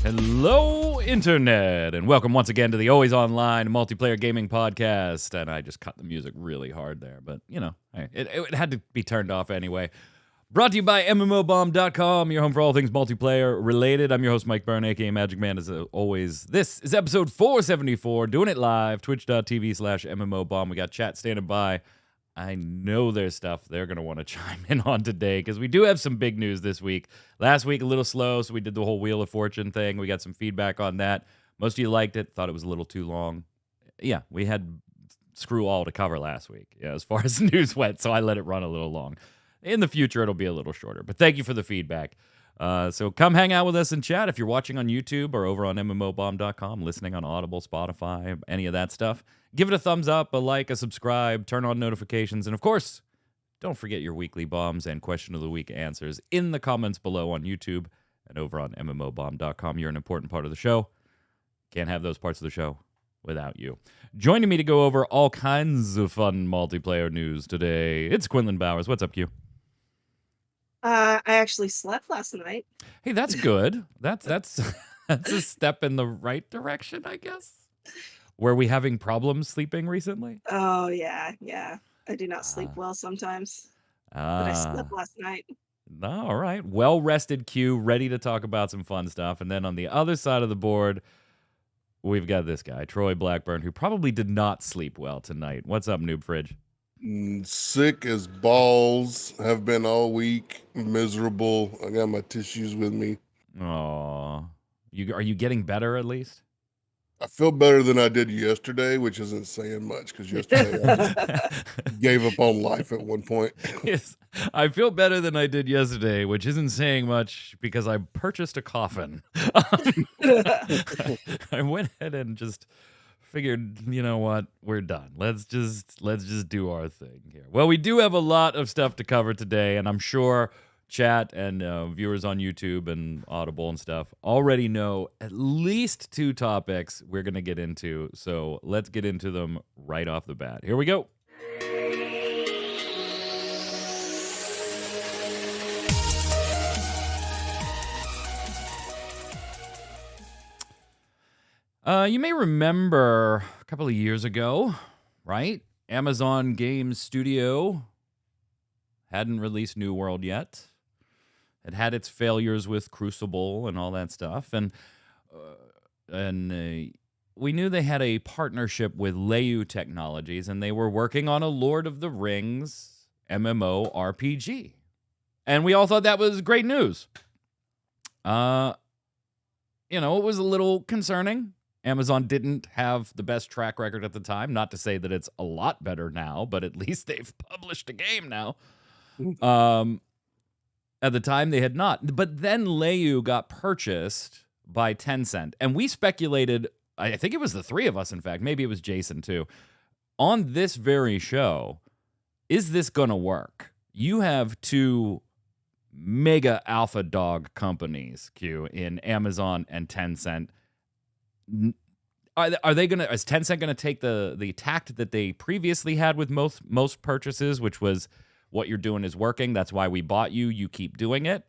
Hello, Internet, and welcome once again to the Always Online Multiplayer Gaming Podcast. And I just cut the music really hard there, but, you know, it had to be turned off anyway. Brought to you by mmorpg.com, your home for all things multiplayer related. I'm your host, Mike Byrne, aka magicman, as always. This is episode 474, doing it live, twitch.tv/mmobomb. We got chat standing by. I know there's stuff they're going to want to chime in on today because we do have some big news this week. Last week, a little slow, so we did the whole Wheel of Fortune thing. We got some feedback on that. Most of you liked it, thought it was a little too long. Yeah, we had screw all to cover last week, as far as news went, so I let it run a little long. In the future, it'll be a little shorter, but thank you for the feedback. So come hang out with us and chat if you're watching on YouTube or over on mmobomb.com, listening on Audible, Spotify, any of that stuff. Give it a thumbs up, a like, a subscribe, turn on notifications, and of course, don't forget your weekly bombs and question of the week answers in the comments below on YouTube and over on mmobomb.com. You're an important part of the show. Can't have those parts of the show without you. Joining me to go over all kinds of fun multiplayer news today, it's Quinlan Bowers. What's up, Q? I actually slept last night. Hey, that's good. That's that's a step in the right direction, I guess. Were we having problems sleeping recently? Oh, yeah. I do not sleep well sometimes, but I slept last night. All right. Well-rested Q, ready to talk about some fun stuff. And then on the other side of the board, we've got this guy, Troy Blackburn, who probably did not sleep well tonight. What's up, Noob Fridge? Sick as balls. Have been all week. Miserable. I got my tissues with me. Aw. Are you getting better at least? I feel better than I did yesterday, which isn't saying much because yesterday I just gave up on life at one point. Yes, I feel better than I did yesterday, which isn't saying much because I purchased a coffin. I went ahead and just figured, you know what, we're done. Let's just do our thing here. Well, we do have a lot of stuff to cover today, and I'm sure chat and viewers on YouTube and Audible and stuff already know at least two topics we're going to get into. So let's get into them right off the bat. Here we go. You may remember a couple of years ago, right? Amazon Games Studio hadn't released New World yet. It had its failures with Crucible and all that stuff. And we knew they had a partnership with Leyu Technologies, and they were working on a Lord of the Rings MMORPG. And we all thought that was great news. It was a little concerning. Amazon didn't have the best track record at the time. Not to say that it's a lot better now, but at least they've published a game now. At the time, they had not. But then Leyu got purchased by Tencent. And we speculated, I think it was the three of us, in fact. Maybe it was Jason, too. On this very show, is this going to work? You have two mega alpha dog companies, Q, in Amazon and Tencent. Are they going to? Is Tencent going to take the tact that they previously had with most purchases, which was what you're doing is working, that's why we bought you, you keep doing it?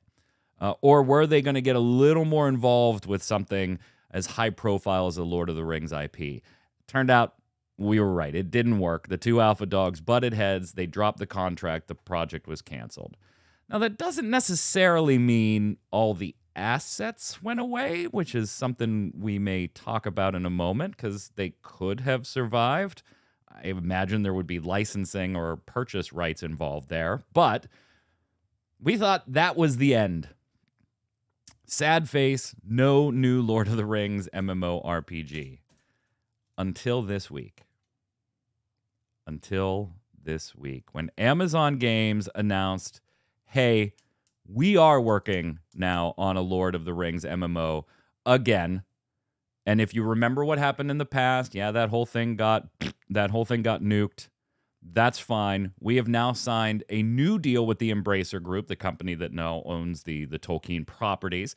Or were they going to get a little more involved with something as high profile as the Lord of the Rings IP? Turned out we were right. It didn't work. The two alpha dogs butted heads. They dropped the contract. The project was canceled. Now, that doesn't necessarily mean all the assets went away, which is something we may talk about in a moment, because they could have survived. I imagine there would be licensing or purchase rights involved there, but we thought that was the end. Sad face, no new Lord of the Rings MMORPG. Until this week. When Amazon Games announced, hey, we are working now on a Lord of the Rings MMO again. And if you remember what happened in the past, that whole thing got nuked. That's fine. We have now signed a new deal with the Embracer Group, the company that now owns the Tolkien properties,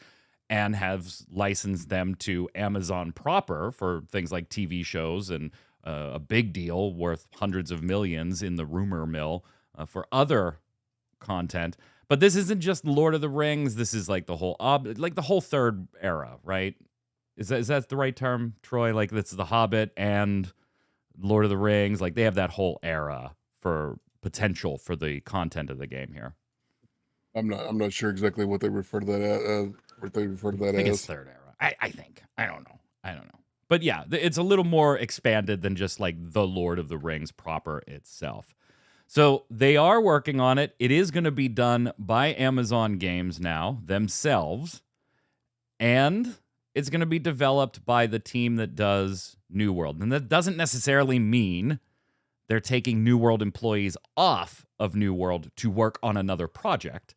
and has licensed them to Amazon proper for things like TV shows and a big deal worth hundreds of millions in the rumor mill for other content. But this isn't just Lord of the Rings. This is like the whole third era, right? Is that the right term, Troy? Like, this is The Hobbit and Lord of the Rings. Like, they have that whole era for potential for the content of the game here. I'm not sure exactly what they refer to that as. What they refer to that I think as. it's third era. I think. I don't know. But yeah, it's a little more expanded than just like the Lord of the Rings proper itself. So they are working on it. It is going to be done by Amazon Games now themselves. And it's going to be developed by the team that does New World. And that doesn't necessarily mean they're taking New World employees off of New World to work on another project.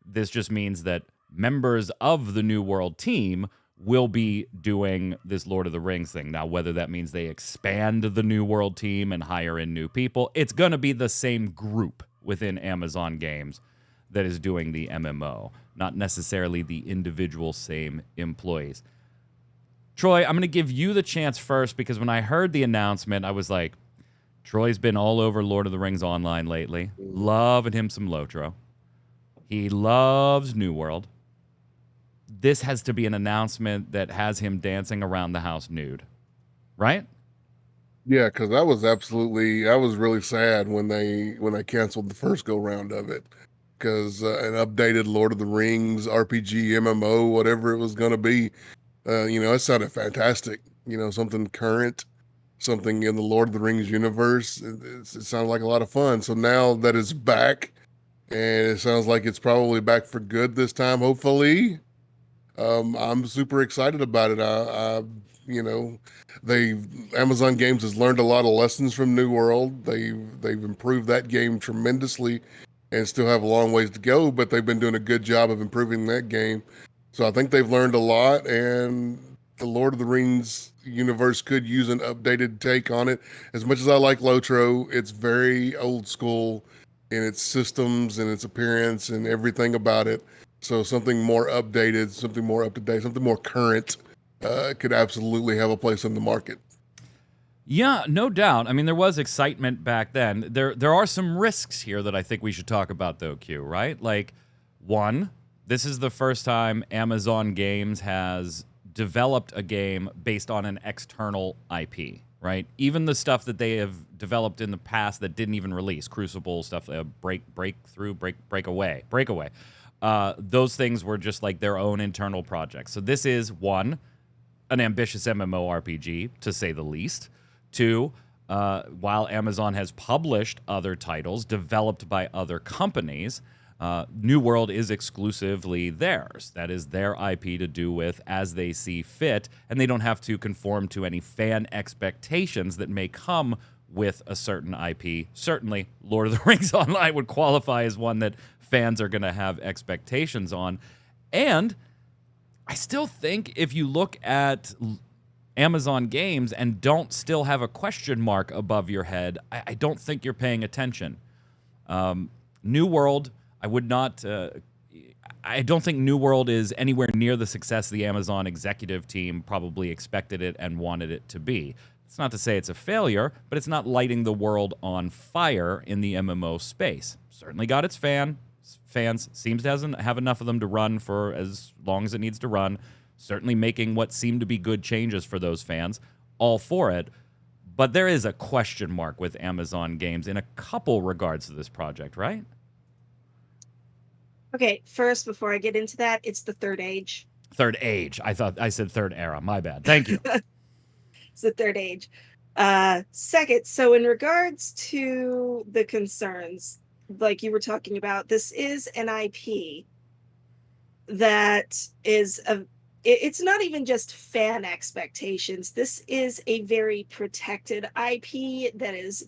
This just means that members of the New World team will be doing this Lord of the Rings thing. Now, whether that means they expand the New World team and hire in new people, it's going to be the same group within Amazon Games that is doing the MMO, not necessarily the individual same employees. Troy, I'm going to give you the chance first, because when I heard the announcement, I was like, Troy's been all over Lord of the Rings Online lately. Loving him some LOTRO. He loves New World. This has to be an announcement that has him dancing around the house nude, right? Yeah, because I was really sad when they canceled the first go round of it, because an updated Lord of the Rings RPG MMO, whatever it was going to be, it sounded fantastic. Something current, something in the Lord of the Rings universe. It sounded like a lot of fun. So now that it's back, and it sounds like it's probably back for good this time, hopefully. I'm super excited about it. Amazon Games has learned a lot of lessons from New World. They've improved that game tremendously, and still have a long ways to go. But they've been doing a good job of improving that game. So I think they've learned a lot, and the Lord of the Rings universe could use an updated take on it. As much as I like LOTRO, it's very old school in its systems and its appearance and everything about it. So something more updated, something more up to date, something more current could absolutely have a place in the market. Yeah, no doubt. I mean, there was excitement back then. There are some risks here that I think we should talk about, though, Q, right? Like, one, this is the first time Amazon Games has developed a game based on an external IP, right? Even the stuff that they have developed in the past that didn't even release, Crucible stuff, Breakaway. Those things were just like their own internal projects. So this is, one, an ambitious MMORPG, to say the least. Two, while Amazon has published other titles developed by other companies, New World is exclusively theirs. That is their IP to do with as they see fit, and they don't have to conform to any fan expectations that may come with a certain IP. Certainly, Lord of the Rings Online would qualify as one that fans are going to have expectations on. And I still think if you look at Amazon Games and don't still have a question mark above your head, I don't think you're paying attention. New World, I would not... I don't think New World is anywhere near the success the Amazon executive team probably expected it and wanted it to be. It's not to say it's a failure, but it's not lighting the world on fire in the MMO space. Certainly got its fans, seems to have enough of them to run for as long as it needs to run. Certainly making what seem to be good changes for those fans. All for it. But there is a question mark with Amazon Games in a couple regards to this project, right? Okay, first, before I get into that, it's the third age. Third age. I thought I said third era. My bad. Thank you. It's the third age. Second, so in regards to the concerns, like you were talking about, this is an IP that is it's not even just fan expectations. This is a very protected IP that is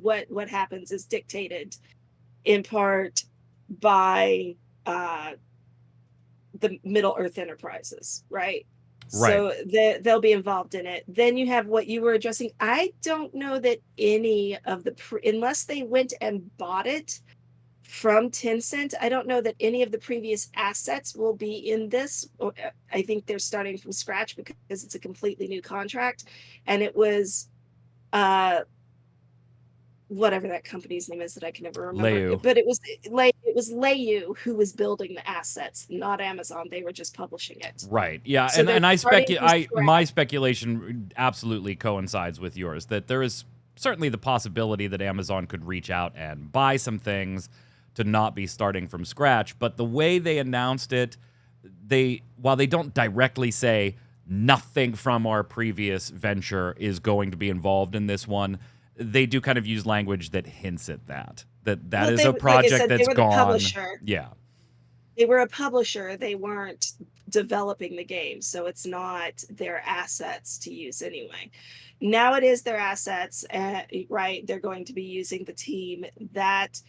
what happens is dictated in part by the Middle Earth Enterprises, right? So they'll be involved in it. Then you have what you were addressing. I don't know that any of the unless they went and bought it from Tencent, I don't know that any of the previous assets will be in this. I think they're starting from scratch because it's a completely new contract, and it was whatever that company's name is that I can never remember. Leu. But it was Leu who was building the assets, not Amazon. They were just publishing it. Right. Yeah. So And I starting from scratch. my speculation absolutely coincides with yours, that there is certainly the possibility that Amazon could reach out and buy some things to not be starting from scratch. But the way they announced it, while they don't directly say nothing from our previous venture is going to be involved in this one, they do kind of use language that hints at that Well, is a project they that's were the gone. publisher. Yeah. They were a publisher. They weren't developing the game, so it's not their assets to use anyway. Now it is their assets, right? They're going to be using the team that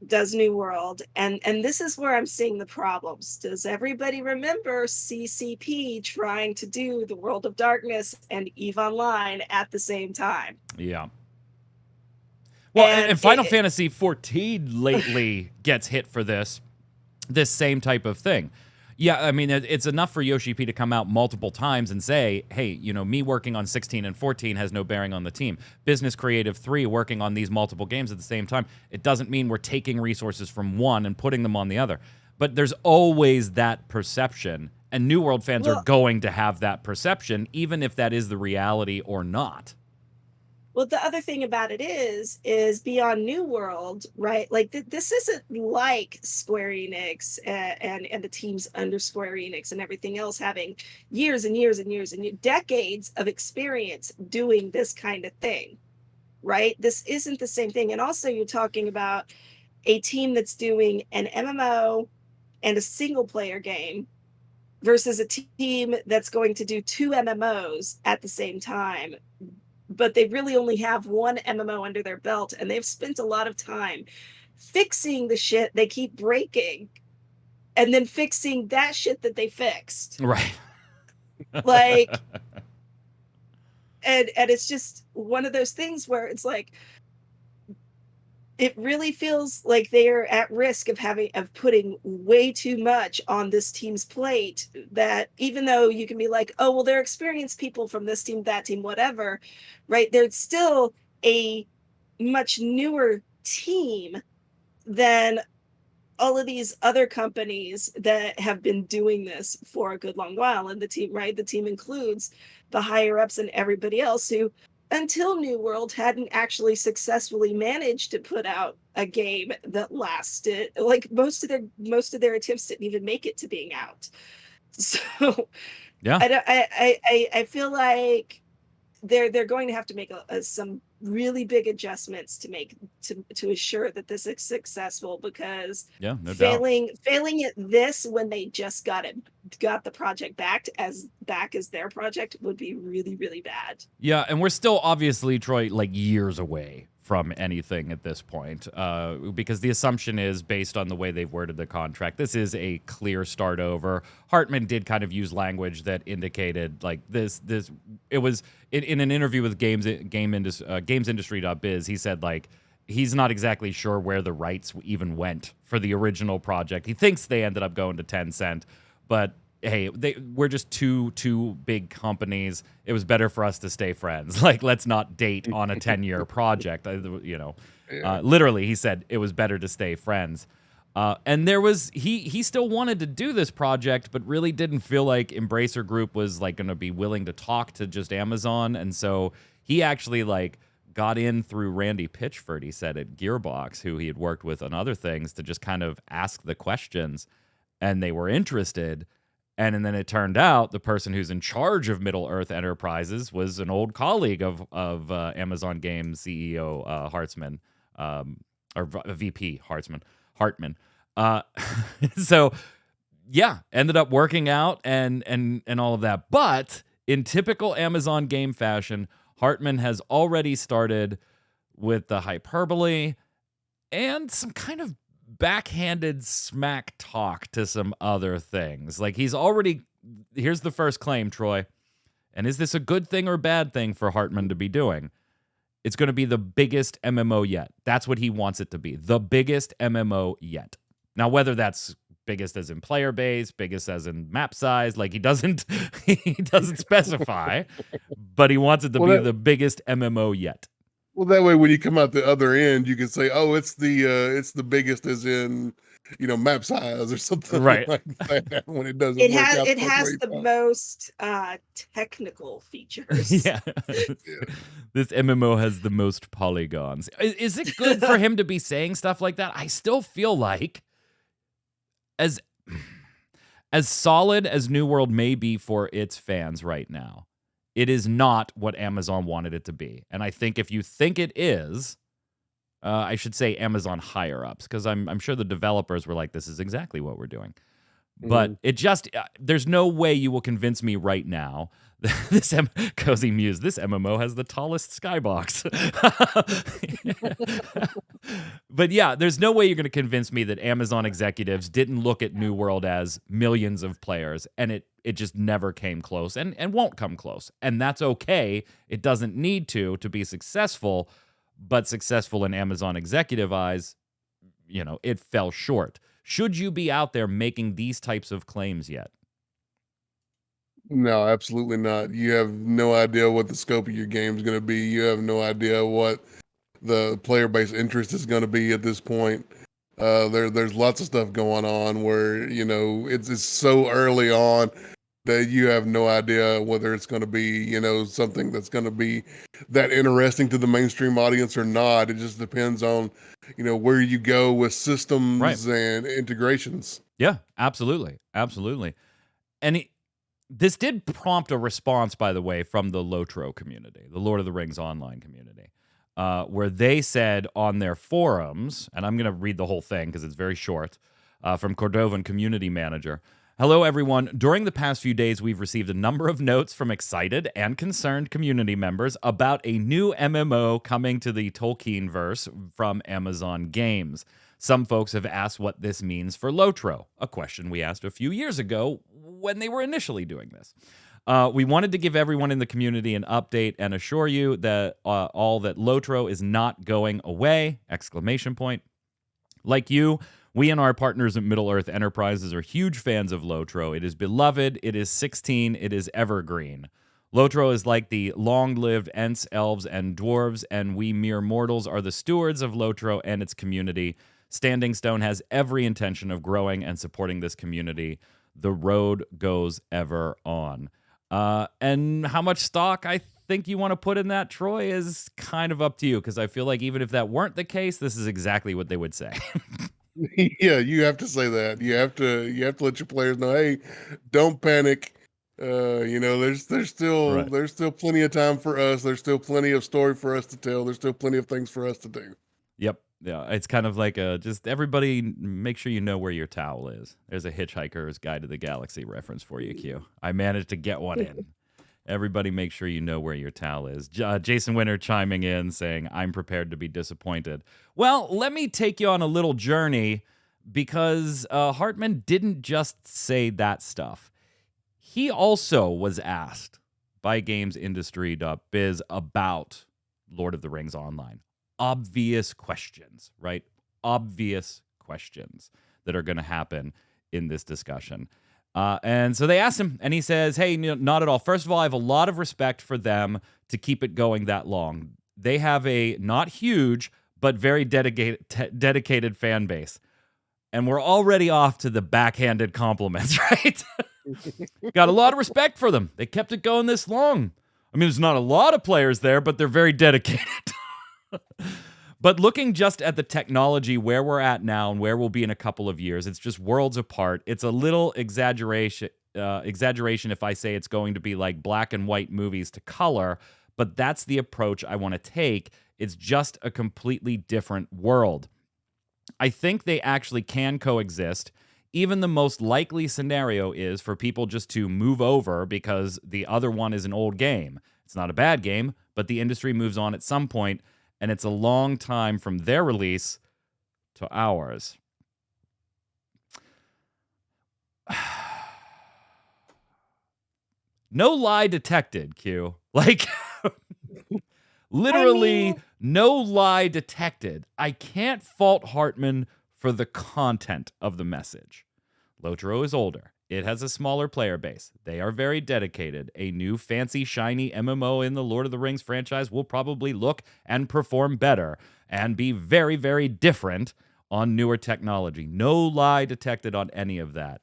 does New World, and this is where I'm seeing the problems. Does everybody remember CCP trying to do the World of Darkness and EVE Online at the same time? Yeah. Well, and Final it- Fantasy 14 lately gets hit for this same type of thing. Yeah, I mean, it's enough for Yoshi P to come out multiple times and say, hey, you know, me working on 16 and 14 has no bearing on the team. Business Creative 3 working on these multiple games at the same time. It doesn't mean we're taking resources from one and putting them on the other. But there's always that perception, and New World fans are going to have that perception, even if that is the reality or not. Well, the other thing about it is beyond New World, right? Like this isn't like Square Enix and the teams under Square Enix and everything else having years and years and years and decades of experience doing this kind of thing, right? This isn't the same thing. And also you're talking about a team that's doing an MMO and a single player game versus a team that's going to do 2 MMOs at the same time. But they really only have one MMO under their belt, and they've spent a lot of time fixing the shit they keep breaking and then fixing that shit that they fixed. Right. Like, and it's just one of those things where it's like, it really feels like they are at risk of putting way too much on this team's plate, that even though you can be like, oh, well, they're experienced people from this team, that team, whatever, right? They're still a much newer team than all of these other companies that have been doing this for a good long while. And the team, right? The team includes the higher ups and everybody else who, until New World, hadn't actually successfully managed to put out a game that lasted. Like most of their attempts didn't even make it to being out. So yeah, I feel like they're going to have to make some really big adjustments to assure that this is successful, because no failing at this when they just got the project back as their project would be really, really bad. Yeah, and we're still obviously, Troy, like years away from anything at this point, because the assumption is, based on the way they've worded the contract, this is a clear start over. Hartman did kind of use language that indicated like this. It was in an interview with GamesIndustry.biz. He said like he's not exactly sure where the rights even went for the original project. He thinks they ended up going to Tencent, but hey, we're just two big companies. It was better for us to stay friends. Like, let's not date on a 10-year project. You know, literally, he said it was better to stay friends. And there was he still wanted to do this project, but really didn't feel like Embracer Group was like going to be willing to talk to just Amazon, and so he actually like got in through Randy Pitchford. He said at Gearbox, who he had worked with on other things, to just kind of ask the questions, and they were interested. And then it turned out the person who's in charge of Middle Earth Enterprises was an old colleague of Amazon Games CEO Hartzman, or VP Hartman. So yeah, ended up working out and all of that. But in typical Amazon game fashion, Hartman has already started with the hyperbole and some kind of backhanded smack talk to some other things. Like here's the first claim, Troy. And is this a good thing or bad thing for Hartman to be doing? It's going to be the biggest MMO yet. That's what he wants it to be. The biggest MMO yet. Now, whether that's biggest as in player base, biggest as in map size, like he doesn't specify, but he wants it to be the biggest MMO yet. Well, that way when you come out the other end, you can say, "Oh, it's the biggest as in, map size or something Right. like that." When it doesn't work out It the way has you the thought. most technical features. Yeah. Yeah. This MMO has the most polygons. Is it good for him to be saying stuff like that? I still feel like as as solid as New World may be for its fans right now, it is not what Amazon wanted it to be. And I think if you think it is, I should say Amazon higher ups, because I'm sure the developers were like, this is exactly what we're doing. But it just, there's no way you will convince me right now that Cozy Muse, this MMO has the tallest skybox. But yeah, there's no way you're going to convince me that Amazon executives didn't look at New World as millions of players, and it just never came close and won't come close. And that's okay. It doesn't need to be successful, but successful in Amazon executive eyes, it fell short. Should you be out there making these types of claims yet? No, absolutely not. You have no idea what the scope of your game is going to be. You have no idea what the player base interest is going to be at this point. There's lots of stuff going on where it's so early on that you have no idea whether it's going to be something that's going to be that interesting to the mainstream audience or not. It just depends on where you go with systems and integrations. Yeah, absolutely. And this did prompt a response, by the way, from the LOTRO community, the Lord of the Rings online community, where they said on their forums, and I'm going to read the whole thing because it's very short, from Cordovan community manager. Hello, everyone. During the past few days, we've received a number of notes from excited and concerned community members about a new MMO coming to the Tolkienverse from Amazon Games. Some folks have asked what this means for LOTRO, a question we asked a few years ago when they were initially doing this. We wanted to give everyone in the community an update and assure you that all that LOTRO is not going away! ! Like you, we and our partners at Middle-earth Enterprises are huge fans of LOTRO. It is beloved, it is 16, it is evergreen. LOTRO is like the long-lived Ents, Elves, and Dwarves, and we mere mortals are the stewards of LOTRO and its community. Standing Stone has every intention of growing and supporting this community. The road goes ever on. And how much stock I think you want to put in that, Troy, is kind of up to you, because I feel like even if that weren't the case, this is exactly what they would say. Yeah, you have to say that. You have to let your players know, hey, don't panic. There's still plenty of time for us. There's still plenty of story for us to tell. There's still plenty of things for us to do. Yep. Yeah, it's kind of like just everybody make sure you know where your towel is. There's a Hitchhiker's Guide to the Galaxy reference for you, Q. I managed to get one in. Everybody make sure you know where your towel is. Jason Winter chiming in saying, I'm prepared to be disappointed. Well, let me take you on a little journey, because Hartman didn't just say that stuff. He also was asked by GamesIndustry.biz about Lord of the Rings Online. Obvious questions, right? Obvious questions that are going to happen in this discussion. And so they asked him, and he says, hey, not at all. First of all, I have a lot of respect for them to keep it going that long. They have a not huge, but very dedicated fan base. And we're already off to the backhanded compliments, right? Got a lot of respect for them. They kept it going this long. I mean, there's not a lot of players there, but they're very dedicated. But looking just at the technology, where we're at now and where we'll be in a couple of years, it's just worlds apart. It's a little exaggeration if I say it's going to be like black and white movies to color, but that's the approach I want to take. It's just a completely different world. I think they actually can coexist. Even the most likely scenario is for people just to move over because the other one is an old game. It's not a bad game, but the industry moves on at some point, and it's a long time from their release to ours. No lie detected, Q. Like, literally, no lie detected. I can't fault Hartman for the content of the message. LOTRO is older. it has a smaller player base. They are very dedicated. A new fancy, shiny MMO in the Lord of the Rings franchise will probably look and perform better and be very, very different on newer technology. No lie detected on any of that.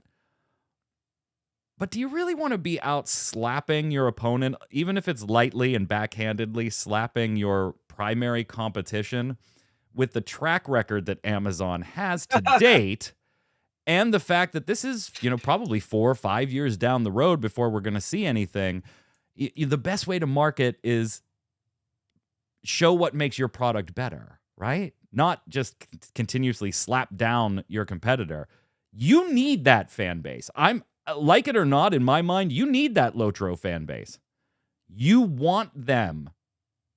But do you really want to be out slapping your opponent, even if it's lightly and backhandedly slapping your primary competition, with the track record that Amazon has to date, and the fact that this is, probably 4 or 5 years down the road before we're going to see anything? The best way to market is show what makes your product better, right? Not just continuously slap down your competitor. You need that fan base. Like it or not, in my mind, you need that LOTRO fan base. You want them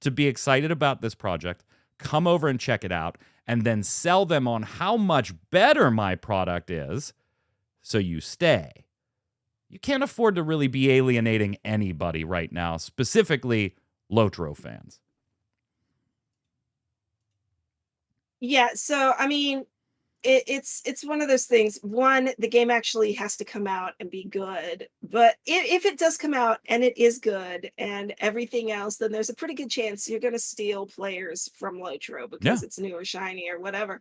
to be excited about this project, come over and check it out, and then sell them on how much better my product is so you stay. You can't afford to really be alienating anybody right now, specifically LOTRO fans. Yeah, so I mean, it's one of those things. One, the game actually has to come out and be good. But if it does come out and it is good and everything else, then there's a pretty good chance you're going to steal players from LOTRO because it's new or shiny or whatever.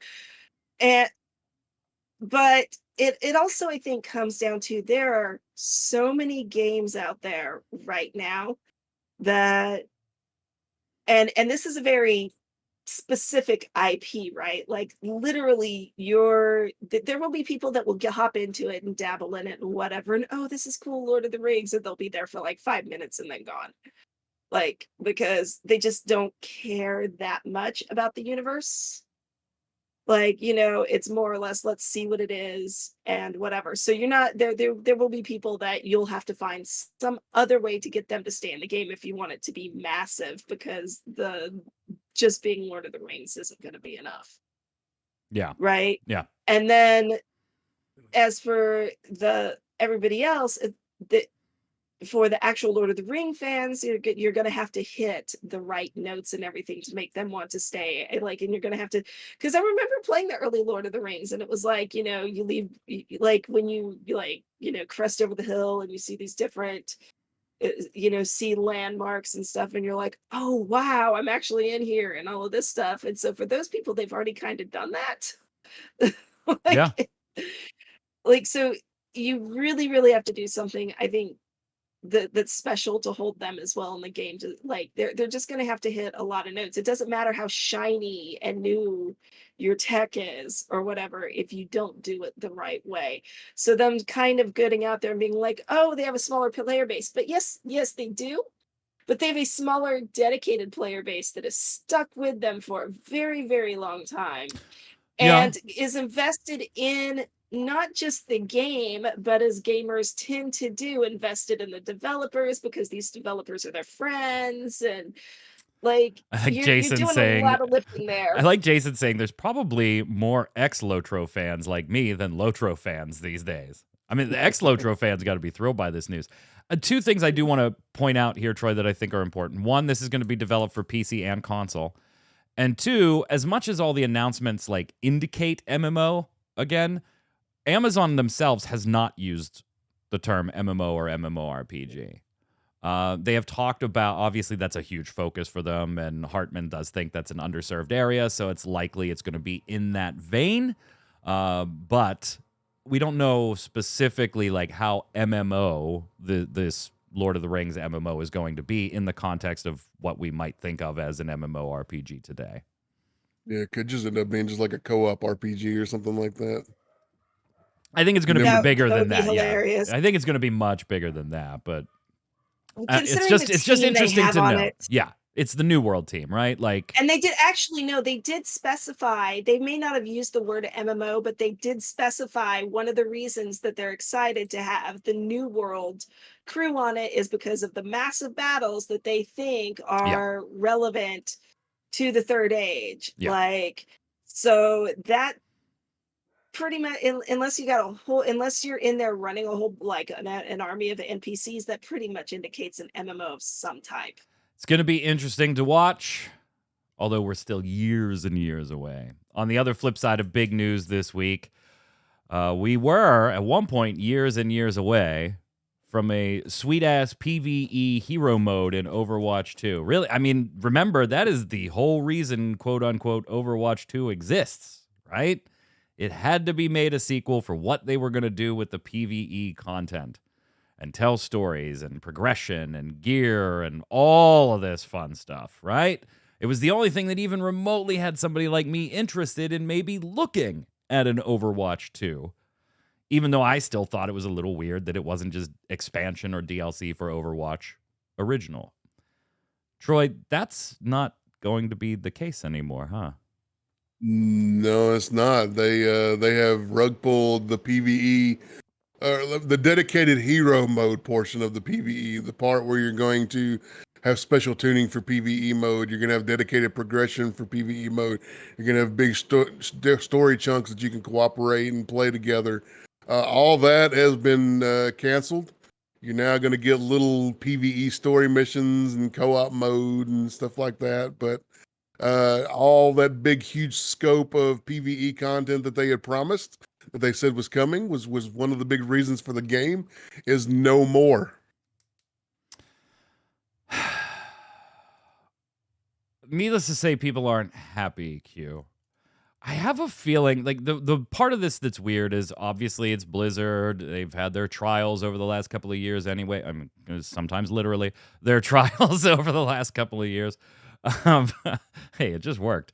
But it also, I think, comes down to there are so many games out there right now that, and this is a very specific IP, right? Like literally there will be people that will hop into it and dabble in it and whatever. And oh, this is cool, Lord of the Rings. And they'll be there for like 5 minutes and then gone. Like, because they just don't care that much about the universe. Like, it's more or less, let's see what it is and whatever. So you're not there will be people that you'll have to find some other way to get them to stay in the game if you want it to be massive, because just being Lord of the Rings isn't going to be enough. Yeah. Right? Yeah. And then as for everybody else, for the actual Lord of the Ring fans, you're going to have to hit the right notes and everything to make them want to stay. And you're going to have to, because I remember playing the early Lord of the Rings, and it was like, you leave, like when you crest over the hill and you see these different, see landmarks and stuff, and you're like, oh wow, I'm actually in here and all of this stuff. And so for those people, they've already kind of done that. Yeah. So you really, really have to do something, I think, that's special to hold them as well in the game. To they're just going to have to hit a lot of notes. It doesn't matter how shiny and new your tech is or whatever if you don't do it the right way. So them kind of getting out there and being like, oh, they have a smaller player base. But yes, they do. But they have a smaller dedicated player base that is stuck with them for a very, very long time and is invested in not just the game, but as gamers tend to do, invested in the developers because these developers are their friends. And you're doing a lot of lifting there. I like Jason saying there's probably more ex-LOTRO fans like me than LOTRO fans these days. I mean, the ex-LOTRO fans got to be thrilled by this news. Two things I do want to point out here, Troy, that I think are important. One, this is going to be developed for PC and console. And two, as much as all the announcements indicate MMO again, Amazon themselves has not used the term MMO or MMORPG. They have talked about, obviously, that's a huge focus for them, and Hartman does think that's an underserved area, so it's likely it's going to be in that vein. But we don't know specifically how MMO, this Lord of the Rings MMO, is going to be in the context of what we might think of as an MMORPG today. Yeah, it could just end up being just like a co-op RPG or something like that. I think it's going to be bigger than that. Hilarious. Yeah, I think it's going to be much bigger than that, but it's just interesting to know. Yeah, it's the New World team, right? And they did specify. They may not have used the word MMO, but they did specify one of the reasons that they're excited to have the New World crew on it is because of the massive battles that they think are relevant to the Third Age. Yeah. So that pretty much, unless you're in there running a whole an army of NPCs, that pretty much indicates an MMO of some type. It's going to be interesting to watch, although we're still years and years away. On the other flip side of big news this week, We were at one point years and years away from a sweet-ass PvE hero mode in Overwatch 2. Really, I mean, remember, that is the whole reason, quote-unquote, Overwatch 2 exists, right? It had to be made a sequel for what they were going to do with the PvE content and tell stories and progression and gear and all of this fun stuff, right? It was the only thing that even remotely had somebody like me interested in maybe looking at an Overwatch 2. Even though I still thought it was a little weird that it wasn't just expansion or DLC for Overwatch original. Troy, that's not going to be the case anymore, huh? No, it's not. They have rug pulled the PvE, the dedicated hero mode portion of the PvE, the part where you're going to have special tuning for PvE mode. You're going to have dedicated progression for PvE mode. You're going to have big story chunks that you can cooperate and play together. All that has been canceled. You're now going to get little PvE story missions and co-op mode and stuff like that. But all that big, huge scope of PvE content that they had promised, that they said was coming, was one of the big reasons for the game, is no more. Needless to say, people aren't happy, Q. I have a feeling, like, the part of this that's weird is obviously it's Blizzard. They've had their trials over the last couple of years anyway. I mean, sometimes literally their trials over the last couple of years. Hey, it just worked.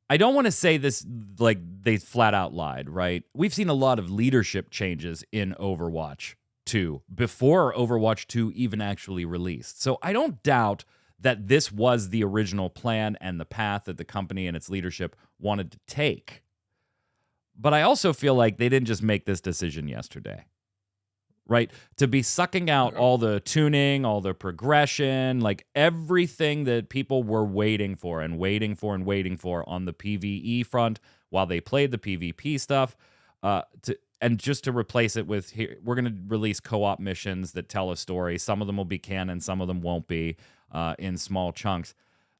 I don't want to say this like they flat out lied, right? We've seen a lot of leadership changes in Overwatch 2 before Overwatch 2 even actually released. So I don't doubt that this was the original plan and the path that the company and its leadership wanted to take. But I also feel like they didn't just make this decision yesterday, right? To be sucking out all the tuning, all the progression, like everything that people were waiting for on the PvE front while they played the PvP stuff, and just to replace it with, here, we're going to release co-op missions that tell a story. Some of them will be canon, some of them won't be, in small chunks.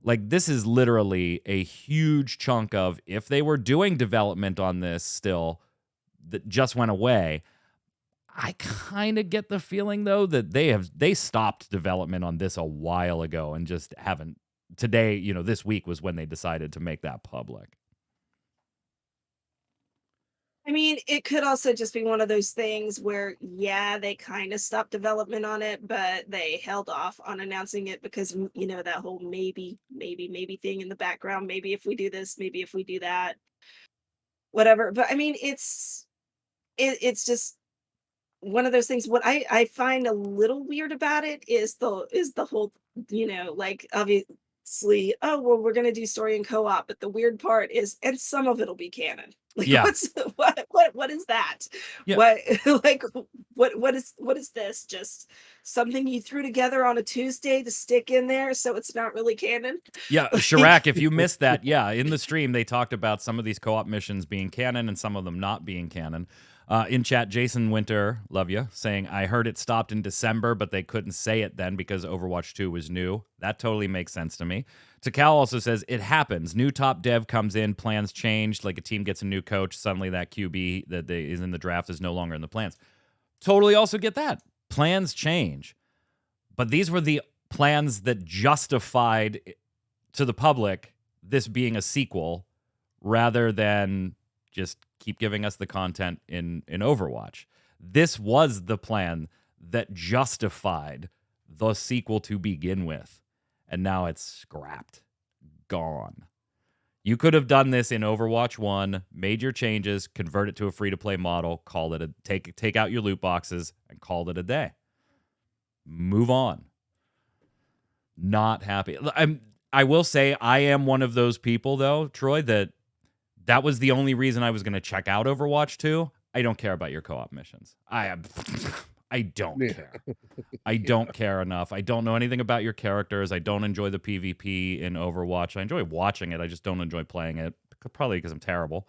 Like, this is literally a huge chunk of, if they were doing development on this still, that just went away. I kind of get the feeling, though, that they stopped development on this a while ago and just haven't. Today, this week was when they decided to make that public. I mean, it could also just be one of those things where, yeah, they kind of stopped development on it, but they held off on announcing it because, that whole maybe thing in the background. Maybe if we do this, maybe if we do that, whatever. But I mean, it's just one of those things. What I find a little weird about it is the whole, like, obviously, oh, well, we're going to do story and co-op, but the weird part is, and some of it'll be canon. Like, Yeah. what is that? Yeah. What is this? Just something you threw together on a Tuesday to stick in there so it's not really canon? Yeah, Shirak, if you missed that, yeah, in the stream they talked about some of these co-op missions being canon and some of them not being canon. In chat, Jason Winter, love you, saying, I heard it stopped in December, but they couldn't say it then because Overwatch 2 was new. That totally makes sense to me. Takal also says, it happens. New top dev comes in, plans changed, like a team gets a new coach, suddenly that QB that is in the draft is no longer in the plans. Totally also get that. Plans change. But these were the plans that justified to the public this being a sequel rather than just keep giving us the content in Overwatch. This was the plan that justified the sequel to begin with. And now it's scrapped. Gone. You could have done this in Overwatch 1, made your changes, convert it to a free-to-play model, call it take out your loot boxes, and called it a day. Move on. Not happy. I will say I am one of those people, though, Troy, that was the only reason I was going to check out Overwatch 2. I don't care about your co-op missions. I don't care. I don't care enough. I don't know anything about your characters. I don't enjoy the PvP in Overwatch. I enjoy watching it. I just don't enjoy playing it, probably because I'm terrible.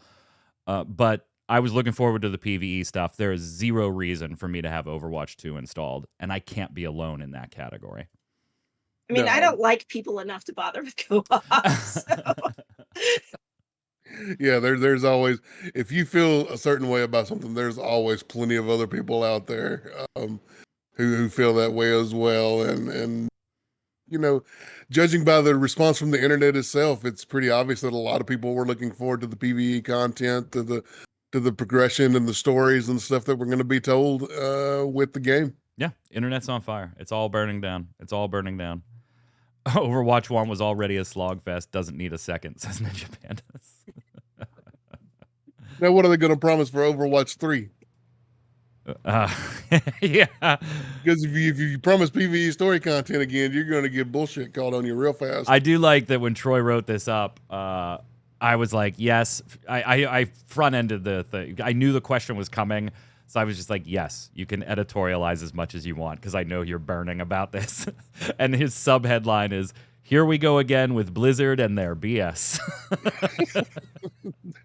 But I was looking forward to the PvE stuff. There is zero reason for me to have Overwatch 2 installed, and I can't be alone in that category. I mean, no. I don't like people enough to bother with co-op. So. Yeah, there's always, if you feel a certain way about something, there's always plenty of other people out there who feel that way as well. And you know, judging by the response from the internet itself, it's pretty obvious that a lot of people were looking forward to the PvE content, to the progression and the stories and stuff that we're going to be told with the game. Yeah, internet's on fire. It's all burning down. It's all burning down. Overwatch 1 was already a slogfest. Doesn't need a second, says Ninja Pandas. Now, what are they going to promise for Overwatch 3? Yeah. Because if you promise PvE story content again, you're going to get bullshit called on you real fast. I do like that when Troy wrote this up, I was like, yes. I front-ended the thing. I knew the question was coming, so I was just like, yes, you can editorialize as much as you want, because I know you're burning about this. And his sub-headline is, here we go again with Blizzard and their BS.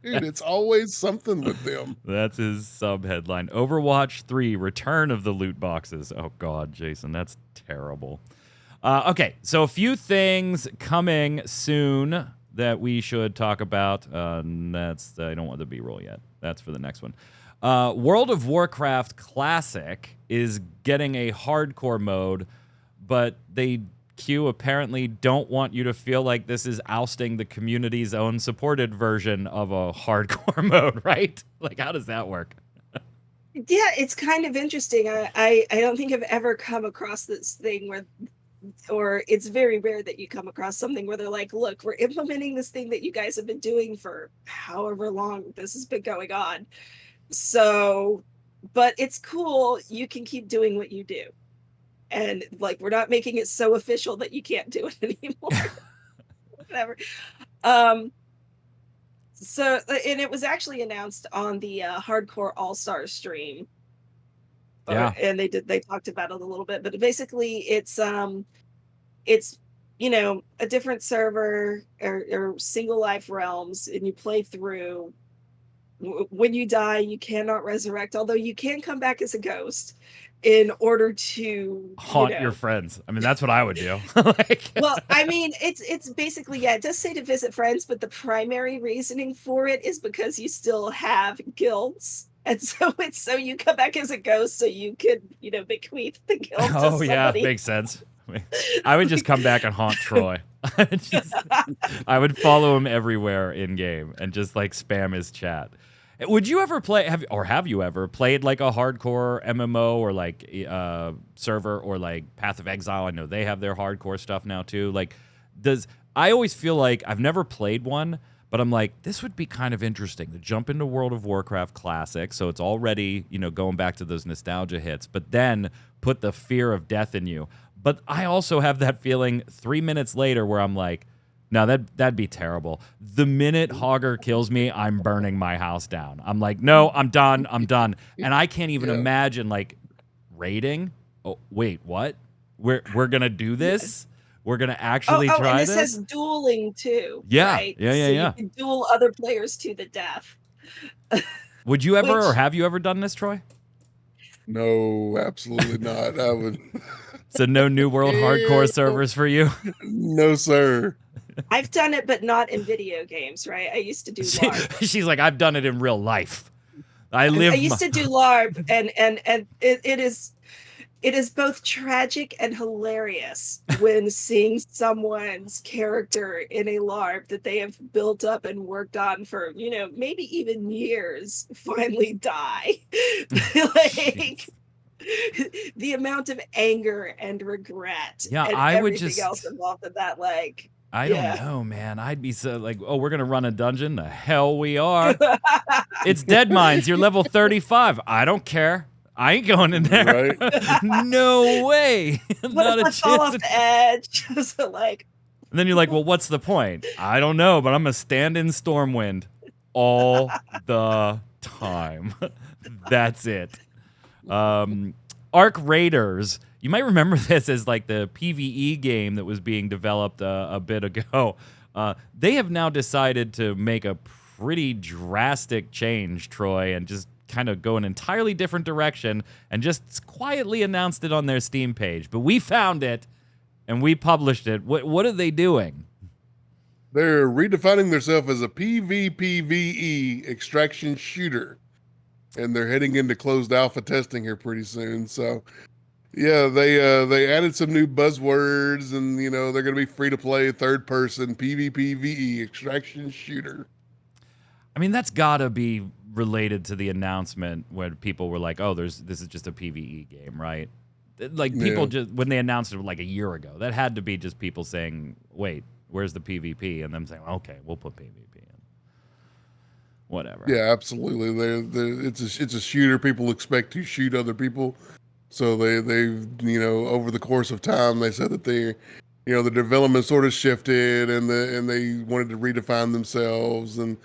Dude, it's always something with them. That's his sub-headline. Overwatch 3, Return of the Loot Boxes. Oh, God, Jason, that's terrible. Okay, so a few things coming soon that we should talk about. I don't want the B-roll yet. That's for the next one. World of Warcraft Classic is getting a hardcore mode, but they apparently don't want you to feel like this is ousting the community's own supported version of a hardcore mode, right? Like, how does that work? Yeah, it's kind of interesting. I don't think I've ever come across this thing where, or it's very rare that you come across something where they're like, look, we're implementing this thing that you guys have been doing for however long this has been going on. So, but it's cool. You can keep doing what you do. And like, we're not making it so official that you can't do it anymore. Whatever. So, and it was actually announced on the Hardcore All-Star stream. Yeah. And they talked about it a little bit, but basically it's you know, a different server or single life realms, and you play through. When you die, you cannot resurrect, although you can come back as a ghost in order to haunt your friends. I mean, that's what I would do. Like, well, I mean, it's basically, yeah, it does say to visit friends, but the primary reasoning for it is because you still have guilds. And so it's so you come back as a ghost so you could, you know, bequeath the guild to somebody. Yeah, makes sense. I would just come back and haunt Troy. I would follow him everywhere in game and just like spam his chat. Would you ever play? Have you ever played like a hardcore MMO or like server or like Path of Exile? I know they have their hardcore stuff now too. Like, I always feel like I've never played one, but I'm like, this would be kind of interesting to jump into World of Warcraft Classic. So it's already, you know, going back to those nostalgia hits, but then put the fear of death in you. But I also have that feeling 3 minutes later where I'm like, no, that'd be terrible. The minute Hogger kills me, I'm burning my house down. I'm like, no, I'm done. And I can't even imagine like raiding. Oh, wait, what? We're gonna do this? We're gonna actually try and this? It says dueling too. Yeah, right? yeah. You can duel other players to the death. Would you ever, or have you ever done this, Troy? No, absolutely not. I would. So no New World hardcore servers for you? No, sir. I've done it, but not in video games, right? I used to do LARP. She's like, I've done it in real life. I used to do LARP, and it is both tragic and hilarious when seeing someone's character in a LARP that they have built up and worked on for, you know, maybe even years finally die. Like the amount of anger and regret and everything else involved in that, like, I don't know, man. I'd be so like, oh, we're going to run a dungeon? The hell we are. It's Dead Mines. You're level 35. I don't care. I ain't going in there. Right? No way. Not a chance. Fall off the edge. So like, and then you're like, well, what's the point? I don't know, but I'm going to stand in Stormwind all the time. That's it. Arc Raiders. You might remember this as like the PvE game that was being developed a bit ago. They have now decided to make a pretty drastic change, Troy, and just kind of go an entirely different direction and just quietly announced it on their Steam page. But we found it and we published it. What are they doing? They're redefining themselves as a PvPvE extraction shooter, and they're heading into closed alpha testing here pretty soon. So, yeah, they added some new buzzwords, and they're going to be free to play, third person PvPvE extraction shooter. I mean, that's got to be related to the announcement where people were like, "Oh, this is just a PvE game, right?" Like people just when they announced it like a year ago, that had to be just people saying, "Wait, where's the PvP?" And them saying, "Okay, we'll put PvP in." Whatever. Yeah, absolutely. It's a shooter. People expect to shoot other people, so they've over the course of time they said that the development sort of shifted, and they wanted to redefine themselves and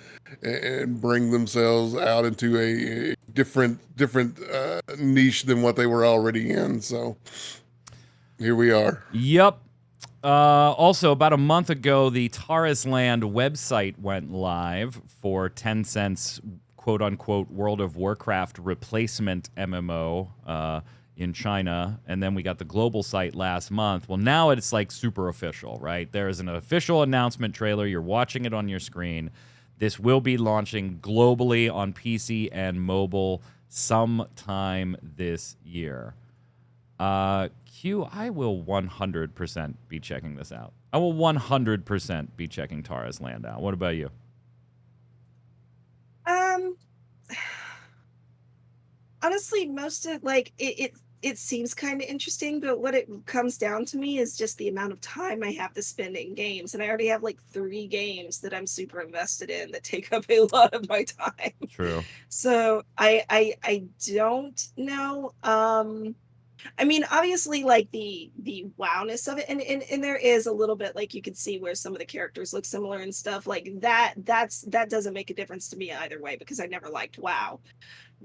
bring themselves out into a different niche than what they were already in. So here we are. Yep. Also, about a month ago, the Tarisland website went live for Tencent's quote-unquote World of Warcraft replacement MMO in China, and then we got the global site last month. Well, now it's like super official, right? There is an official announcement trailer. You're watching it on your screen. This will be launching globally on PC and mobile sometime this year. Q, I will 100% be checking this out. I will 100% be checking Tarisland out. What about you? Honestly, most of it seems kind of interesting, but what it comes down to me is just the amount of time I have to spend in games, and I already have like 3 games that I'm super invested in that take up a lot of my time. True. So I don't know. I mean, obviously, like the wowness of it, and there is a little bit like you can see where some of the characters look similar and stuff like that. That doesn't make a difference to me either way because I never liked WoW.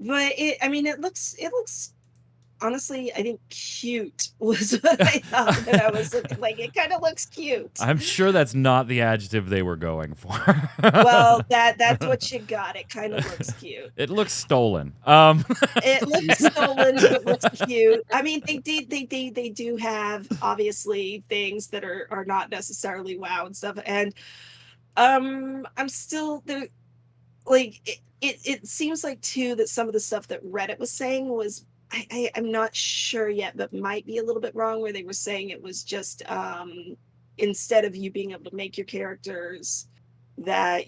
But it looks honestly, I think cute was what I thought when I was looking. Like, it kind of looks cute. I'm sure that's not the adjective they were going for. Well, that's what you got. It kind of looks cute. It looks stolen. It looks stolen, but it looks cute. I mean, they do have obviously things that are not necessarily WoW and stuff. And I'm still there. Like it seems like too that some of the stuff that Reddit was saying was I'm not sure yet, but might be a little bit wrong, where they were saying it was just instead of you being able to make your characters, that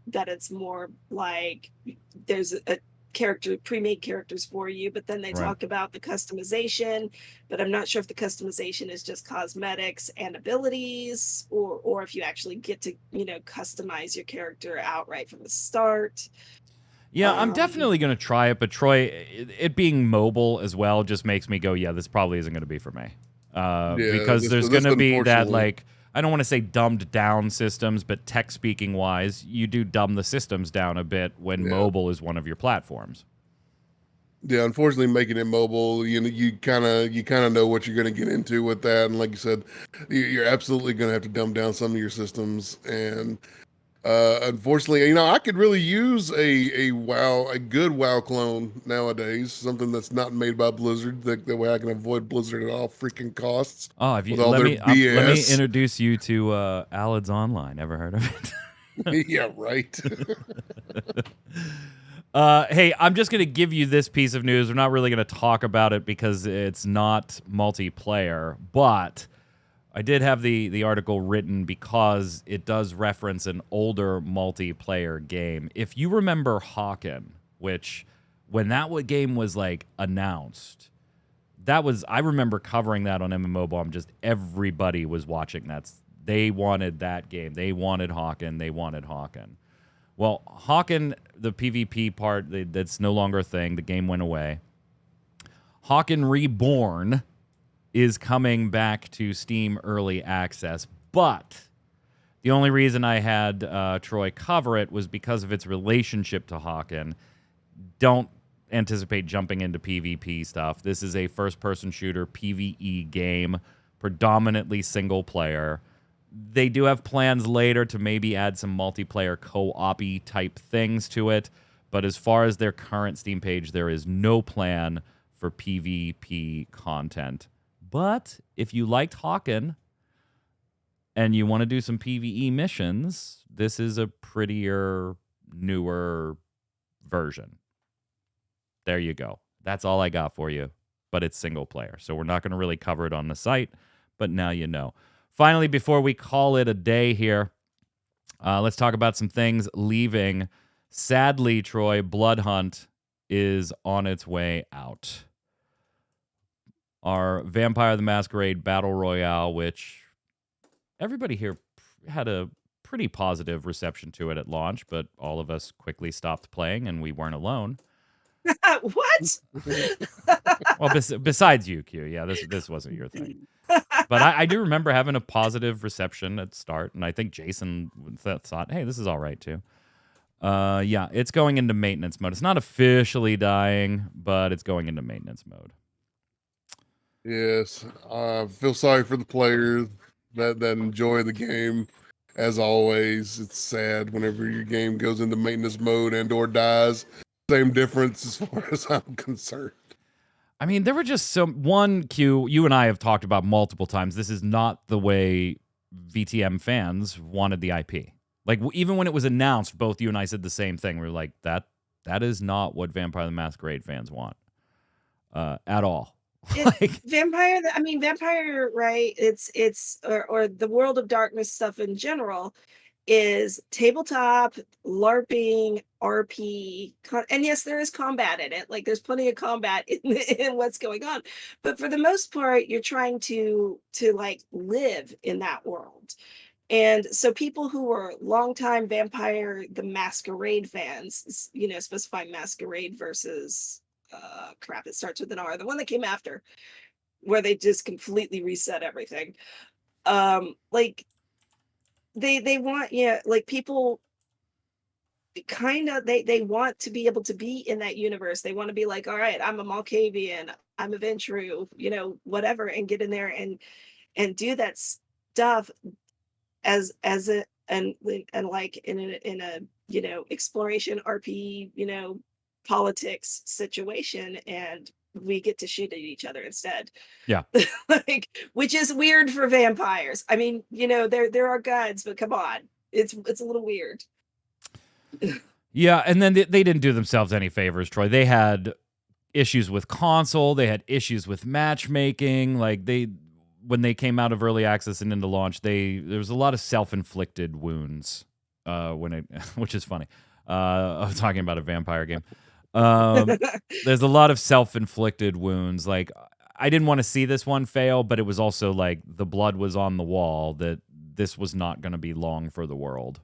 that it's more like there's a character pre-made characters for you, but then they Right. talk about the customization, but I'm not sure if the customization is just cosmetics and abilities, or if you actually get to customize your character outright from the start. Yeah, I'm definitely going to try it, but Troy, it being mobile as well just makes me go, yeah, this probably isn't going to be for me. Because there's going to be that, like, I don't want to say dumbed down systems, but tech speaking wise, you do dumb the systems down a bit when mobile is one of your platforms. Yeah, unfortunately, making it mobile, you kind of know what you're going to get into with that, and like you said, you're absolutely going to have to dumb down some of your systems. And unfortunately, I could really use a good WoW clone nowadays, something that's not made by Blizzard, that way I can avoid Blizzard at all freaking costs. Oh, have you, with all let their me let me BS. introduce you to Alad's Online. Ever heard of it? Yeah, right. Hey, I'm just going to give you this piece of news. We're not really going to talk about it because it's not multiplayer, but I did have the article written because it does reference an older multiplayer game. If you remember Hawken, which when that game was like announced, I remember covering that on MMOBomb. Just everybody was watching that. They wanted that game. They wanted Hawken. They wanted Hawken. Well, Hawken, the PvP part, that's no longer a thing. The game went away. Hawken Reborn is coming back to Steam Early Access, but the only reason I had Troy cover it was because of its relationship to Hawken. Don't anticipate jumping into PvP stuff. This is a first-person shooter PvE game, predominantly single player. They do have plans later to maybe add some multiplayer co-op-y type things to it, but as far as their current Steam page, there is no plan for PvP content. But if you liked Hawken, and you want to do some PvE missions, this is a prettier, newer version. There you go. That's all I got for you, but it's single player. So we're not going to really cover it on the site, but now you know. Finally, before we call it a day here, let's talk about some things leaving. Sadly, Troy, Bloodhunt is on its way out. Our Vampire the Masquerade Battle Royale, which everybody here had a pretty positive reception to it at launch, but all of us quickly stopped playing, and we weren't alone. What? Well, besides you, Q, yeah, this wasn't your thing. But I do remember having a positive reception at start, and I think Jason thought, hey, this is all right, too. Yeah, it's going into maintenance mode. It's not officially dying, but it's going into maintenance mode. Yes, I feel sorry for the players that enjoy the game. As always, it's sad whenever your game goes into maintenance mode and/or dies. Same difference as far as I'm concerned. I mean, there were just one Q you and I have talked about multiple times. This is not the way VTM fans wanted the IP. Like, even when it was announced, both you and I said the same thing. We were like, that is not what Vampire the Masquerade fans want at all. Vampire, right? It's or the World of Darkness stuff in general is tabletop, LARPing, RP, and yes, there is combat in it. Like, there's plenty of combat in what's going on, but for the most part, you're trying to like live in that world. And so people who are longtime Vampire the Masquerade fans, specifying Masquerade versus crap, it starts with an R, the one that came after, where they just completely reset everything. Like they want, like, people kind of they want to be able to be in that universe. They want to be like, all right, I'm a Malkavian, I'm a Ventru, whatever, and get in there and do that stuff as a and like in a exploration RP, politics situation, and we get to shoot at each other instead. Yeah. Like, which is weird for vampires. I mean, there are guns, but come on. It's a little weird. Yeah, and then they didn't do themselves any favors, Troy. They had issues with console, they had issues with matchmaking, like when they came out of early access and into launch, there was a lot of self-inflicted wounds which is funny. I was talking about a vampire game. There's a lot of self-inflicted wounds. Like, I didn't want to see this one fail, but it was also like the blood was on the wall that this was not going to be long for the world.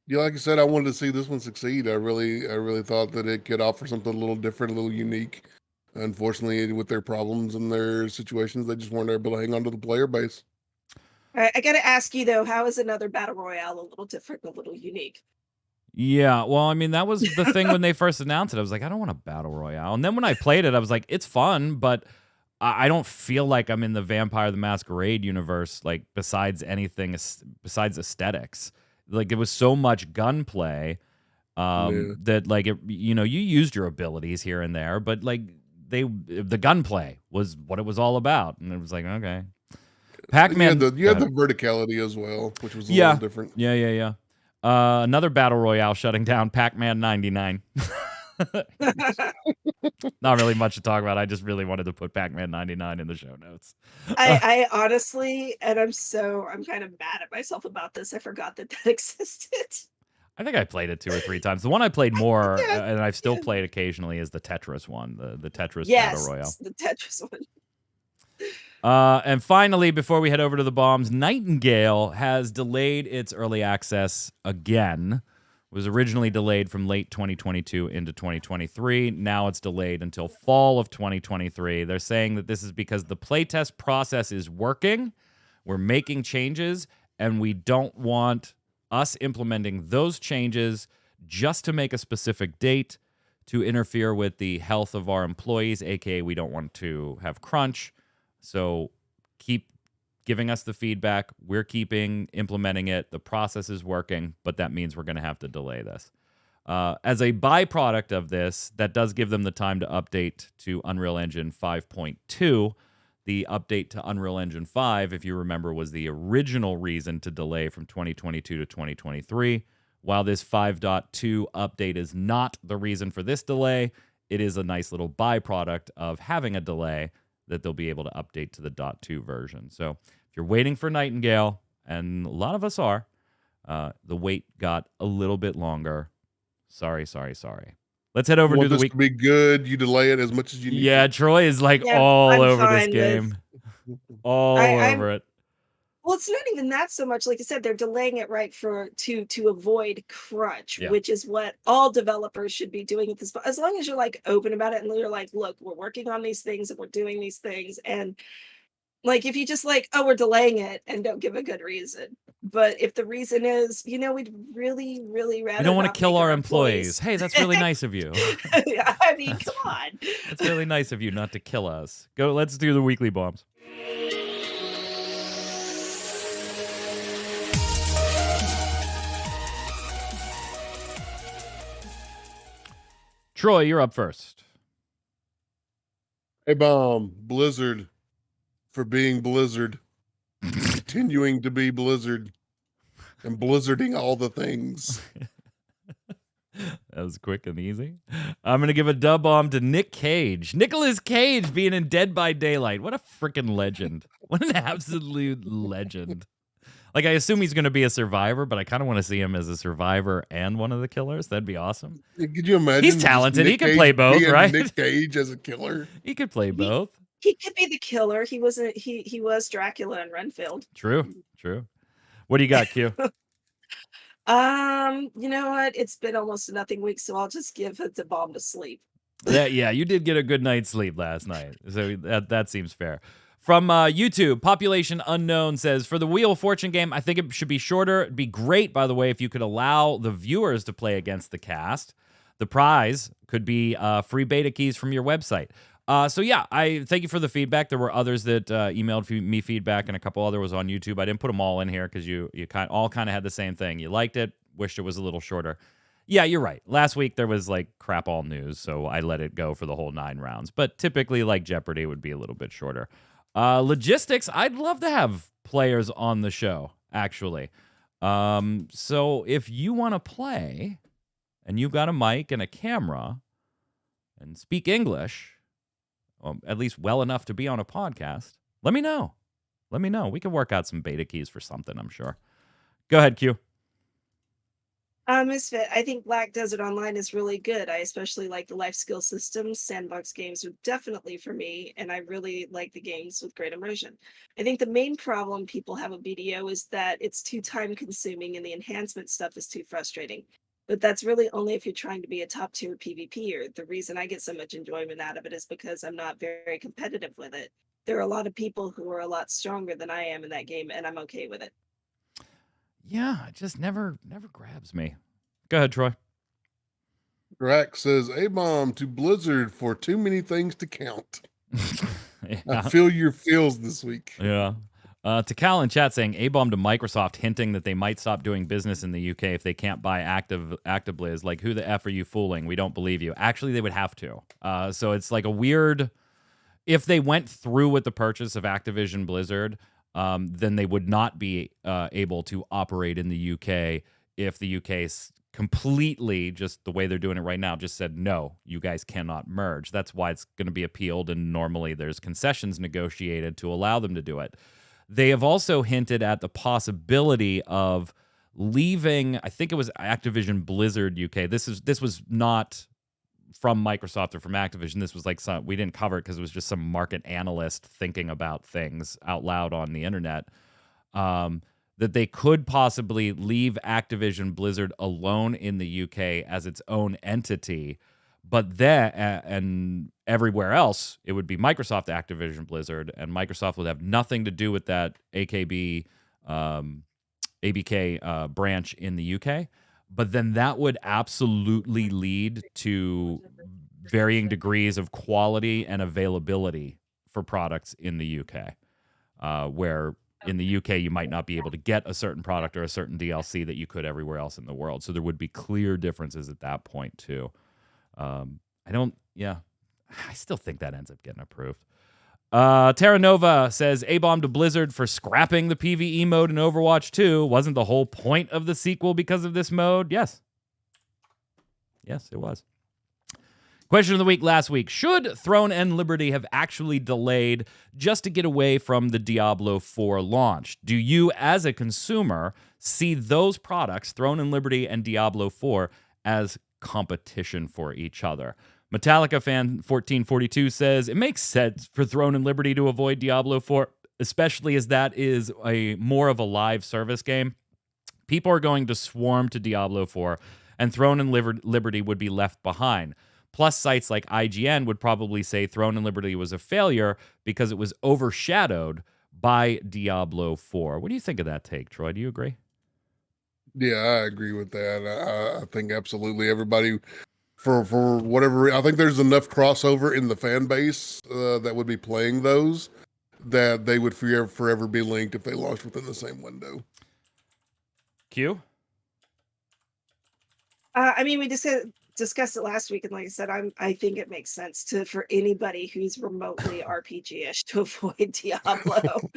Yeah, like I said, I wanted to see this one succeed. I really thought that it could offer something a little different, a little unique. Unfortunately, with their problems and their situations, they just weren't able to hang on to the player base. All right, I got to ask you though, how is another battle royale a little different, a little unique? Yeah, well, I mean, that was the thing when they first announced it. I was like, I don't want a battle royale. And then when I played it, I was like, it's fun, but I don't feel like I'm in the Vampire the Masquerade universe, like, besides aesthetics. Like, it was so much gunplay that, like, you used your abilities here and there, but, like, the gunplay was what it was all about. And it was like, okay. Pac-Man. You had the verticality as well, which was a little different. Yeah. Another battle royale shutting down, Pac-Man 99. Not really much to talk about. I just really wanted to put Pac-Man 99 in the show notes. I honestly, and I'm kind of mad at myself about this. I forgot that existed. I think I played it 2 or 3 times. The one I played more, and I've still played occasionally, is the Tetris one, the Tetris Battle Royale. The Tetris one. And finally, before we head over to the bombs, Nightingale has delayed its early access again. It was originally delayed from late 2022 into 2023. Now it's delayed until fall of 2023. They're saying that this is because the playtest process is working. We're making changes, and we don't want us implementing those changes just to make a specific date to interfere with the health of our employees, aka we don't want to have crunch. So keep giving us the feedback. We're implementing it. The process is working, but that means we're going to have to delay this. As a byproduct of this, that does give them the time to update to Unreal Engine 5.2. The update to Unreal Engine 5, if you remember, was the original reason to delay from 2022 to 2023. While this 5.2 update is not the reason for this delay, it is a nice little byproduct of having a delay that they'll be able to update to the .2 version. So if you're waiting for Nightingale, and a lot of us are, the wait got a little bit longer. Sorry. Let's head over to the week. To be good, you delay it as much as you need. Yeah, Troy is like Yeah, all I'm over this fine game. with- All I'm- over it. Well, it's not even that so much. Like I said, they're delaying it right to avoid crunch, Yeah. which is what all developers should be doing at this point. As long as you're like open about it and you're like, look, we're working on these things and we're doing these things. And like if you just like, oh, we're delaying it and don't give a good reason. But if the reason is, we'd really, really rather We don't want not to kill make our employees. Hey, that's really nice of you. I mean, come on. It's really nice of you not to kill us. Go, let's do the weekly bombs. Troy, you're up first. Hey, Bomb, Blizzard for being Blizzard, continuing to be Blizzard, and blizzarding all the things. That was quick and easy. I'm going to give a dub bomb to Nick Cage. Nicolas Cage being in Dead by Daylight. What a freaking legend. What an absolute legend. Like, I assume he's going to be a survivor, but I kind of want to see him as a survivor and one of the killers. That'd be awesome. Could you imagine? He's talented. He can play both, right? Nick Cage as a killer. He could play both. He could be the killer. He wasn't. He was Dracula in Renfield. True. What do you got, Q? You know what? It's been almost a nothing week, so I'll just give it the bomb to sleep. Yeah, you did get a good night's sleep last night, so that seems fair. From YouTube, Population Unknown says, for the Wheel of Fortune game, I think it should be shorter. It'd be great, by the way, if you could allow the viewers to play against the cast. The prize could be free beta keys from your website. So yeah, I thank you for the feedback. There were others that emailed me feedback, and a couple other was on YouTube. I didn't put them all in here because you all kind of had the same thing. You liked it, wished it was a little shorter. Yeah, you're right. Last week there was like crap all news, so I let it go for the whole 9 rounds. But typically, like Jeopardy would be a little bit shorter. Logistics, I'd love to have players on the show, actually. So if you want to play, and you've got a mic and a camera, and speak English, at least well enough to be on a podcast, let me know. We can work out some beta keys for something, I'm sure. Go ahead, Q. Misfit, I think Black Desert Online is really good. I especially like the life skill systems. Sandbox games are definitely for me, and I really like the games with great immersion. I think the main problem people have with BDO is that it's too time consuming and the enhancement stuff is too frustrating. But that's really only if you're trying to be a top tier PvPer. The reason I get so much enjoyment out of it is because I'm not very competitive with it. There are a lot of people who are a lot stronger than I am in that game, and I'm okay with it. Yeah, it just never grabs me. Go ahead, Troy. Drax says, A-bomb to Blizzard for too many things to count. Yeah. I feel your feels this week. Yeah. To Cal in chat saying, A-bomb to Microsoft, hinting that they might stop doing business in the UK if they can't buy ActiBliz. Like, who the F are you fooling? We don't believe you. Actually, they would have to. So it's like a weird... If they went through with the purchase of Activision Blizzard, then they would not be able to operate in the UK if the UK's completely, just the way they're doing it right now, just said, no, you guys cannot merge. That's why it's going to be appealed, and normally there's concessions negotiated to allow them to do it. They have also hinted at the possibility of leaving, I think it was Activision Blizzard UK. This was not from Microsoft or from Activision. This was like we didn't cover it because it was just some market analyst thinking about things out loud on the internet. That they could possibly leave Activision Blizzard alone in the UK as its own entity, but then and everywhere else it would be Microsoft Activision Blizzard, and Microsoft would have nothing to do with that ABK branch in the UK. But then that would absolutely lead to varying degrees of quality and availability for products in the UK, where in the UK you might not be able to get a certain product or a certain DLC that you could everywhere else in the world. So there would be clear differences at that point too. I still think that ends up getting approved. Terra Nova says, A-bomb to Blizzard for scrapping the PvE mode in Overwatch 2. Wasn't the whole point of the sequel because of this mode? Yes. Yes, it was. Question of the week last week. Should Throne and Liberty have actually delayed just to get away from the Diablo 4 launch? Do you, as a consumer, see those products, Throne and Liberty and Diablo 4, as competition for each other? Metallica fan 1442 says, it makes sense for Throne and Liberty to avoid Diablo 4, especially as that is a more of a live service game. People are going to swarm to Diablo 4, and Throne and Liberty would be left behind. Plus, sites like IGN would probably say Throne and Liberty was a failure because it was overshadowed by Diablo 4. What do you think of that take, Troy? Do you agree? Yeah, I agree with that. I think absolutely everybody, for whatever, I think there's enough crossover in the fan base that would be playing those that they would forever be linked if they launched within the same window. Q? I mean, we discussed it last week, and like I said, I think it makes sense for anybody who's remotely RPG-ish to avoid Diablo.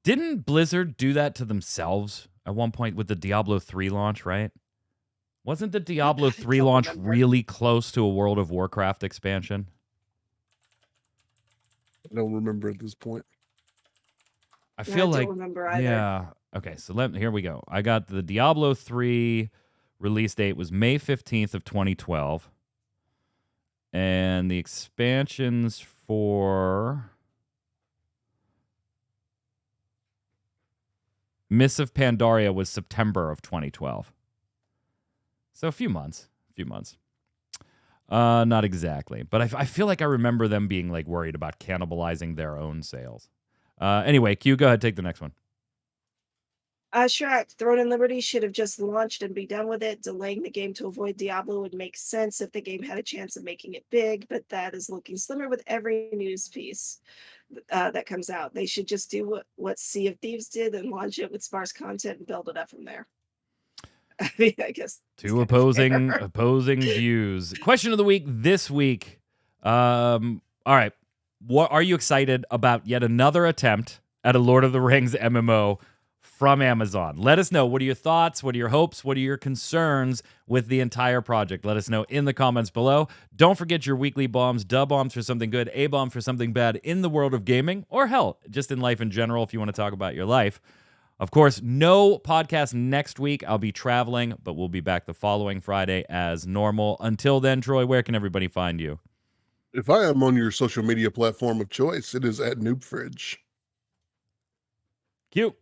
Didn't Blizzard do that to themselves at one point with the Diablo 3 launch, right? Wasn't the Diablo 3 launch really close to a World of Warcraft expansion? I don't remember at this point. I feel like, don't remember either. Yeah. Okay, so here we go. I got the Diablo 3 release date was May 15th of 2012. And the expansions for Mists of Pandaria was September of 2012. So a few months. Not exactly. But I feel like I remember them being like worried about cannibalizing their own sales. Anyway, Q, go ahead, take the next one. Shrek, Throne and Liberty should have just launched and be done with it. Delaying the game to avoid Diablo would make sense if the game had a chance of making it big, but that is looking slimmer with every news piece that comes out. They should just do what Sea of Thieves did and launch it with sparse content and build it up from there. I mean, I guess two opposing views. Question of the week this week. All right. What are you excited about? Yet another attempt at a Lord of the Rings MMO from Amazon. Let us know. What are your thoughts? What are your hopes? What are your concerns with the entire project? Let us know in the comments below. Don't forget your weekly bombs, dub bombs for something good, A bomb for something bad in the world of gaming, or hell, just in life in general if you want to talk about your life. Of course, no podcast next week. I'll be traveling, but we'll be back the following Friday as normal. Until then, Troy, where can everybody find you? If I am on your social media platform of choice, it is at NoobFridge. Cute.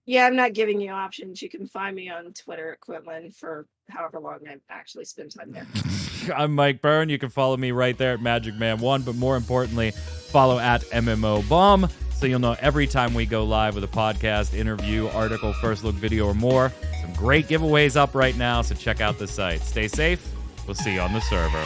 Yeah, I'm not giving you options. You can find me on Twitter at Quinlan for however long I actually spend time there. I'm Mike Byrne. You can follow me right there at magicman1, but more importantly, follow at MMOBomb so you'll know every time we go live with a podcast, interview, article, first look video, or more. Some great giveaways up right now, so check out the site. Stay safe. We'll see you on the server.